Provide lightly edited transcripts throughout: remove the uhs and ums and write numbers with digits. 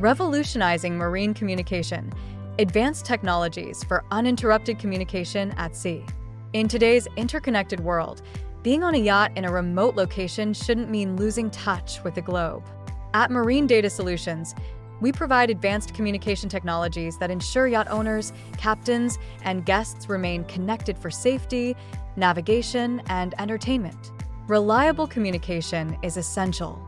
Revolutionizing marine communication, advanced technologies for uninterrupted communication at sea. In today's interconnected world, being on a yacht in a remote location shouldn't mean losing touch with the globe. At Marine Data Solutions, we provide advanced communication technologies that ensure yacht owners, captains, and guests remain connected for safety, navigation, and entertainment. Reliable communication is essential.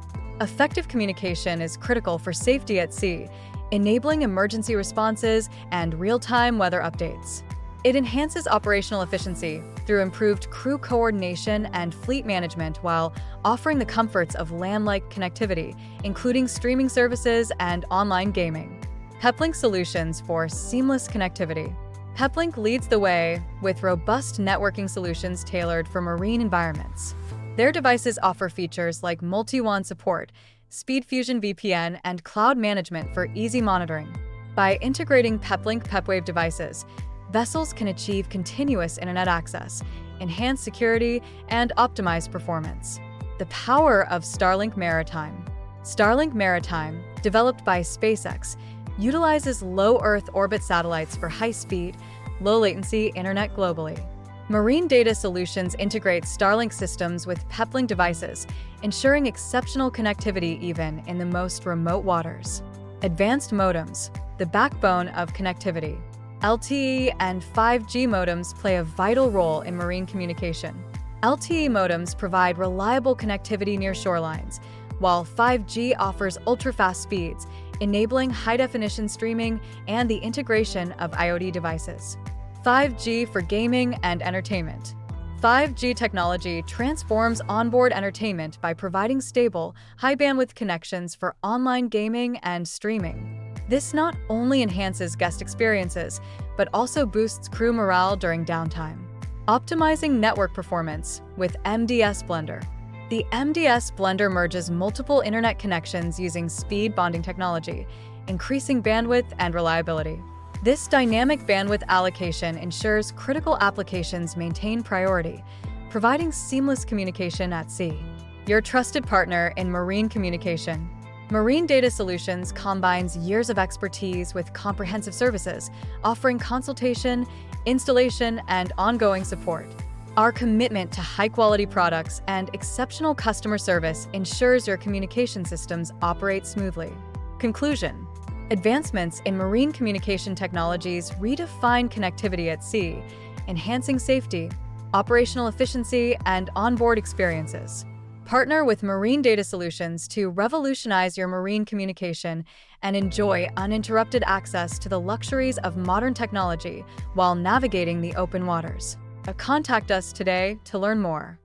Effective communication is critical for safety at sea, enabling emergency responses and real-time weather updates. It enhances operational efficiency through improved crew coordination and fleet management while offering the comforts of land-like connectivity, including streaming services and online gaming. Peplink solutions for seamless connectivity. Peplink leads the way with robust networking solutions tailored for marine environments. Their devices offer features like multi-WAN support, SpeedFusion VPN, and cloud management for easy monitoring. By integrating Peplink PepWave devices, vessels can achieve continuous internet access, enhance security, and optimize performance. The power of Starlink Maritime. Starlink Maritime, developed by SpaceX, utilizes low Earth orbit satellites for high-speed, low-latency internet globally. Marine Data Solutions integrates Starlink systems with Peplink devices, ensuring exceptional connectivity even in the most remote waters. Advanced modems, the backbone of connectivity. LTE and 5G modems play a vital role in marine communication. LTE modems provide reliable connectivity near shorelines, while 5G offers ultra-fast speeds, enabling high-definition streaming and the integration of IoT devices. 5G for gaming and entertainment. 5G technology transforms onboard entertainment by providing stable, high-bandwidth connections for online gaming and streaming. This not only enhances guest experiences, but also boosts crew morale during downtime. Optimizing network performance with MDS Blender. The MDS Blender merges multiple internet connections using speed bonding technology, increasing bandwidth and reliability. This dynamic bandwidth allocation ensures critical applications maintain priority, providing seamless communication at sea. Your trusted partner in marine communication. Marine Data Solutions combines years of expertise with comprehensive services, offering consultation, installation, and ongoing support. Our commitment to high-quality products and exceptional customer service ensures your communication systems operate smoothly. Conclusion. Advancements in marine communication technologies redefine connectivity at sea, enhancing safety, operational efficiency, and onboard experiences. Partner with Marine Data Solutions to revolutionize your marine communication and enjoy uninterrupted access to the luxuries of modern technology while navigating the open waters. Contact us today to learn more.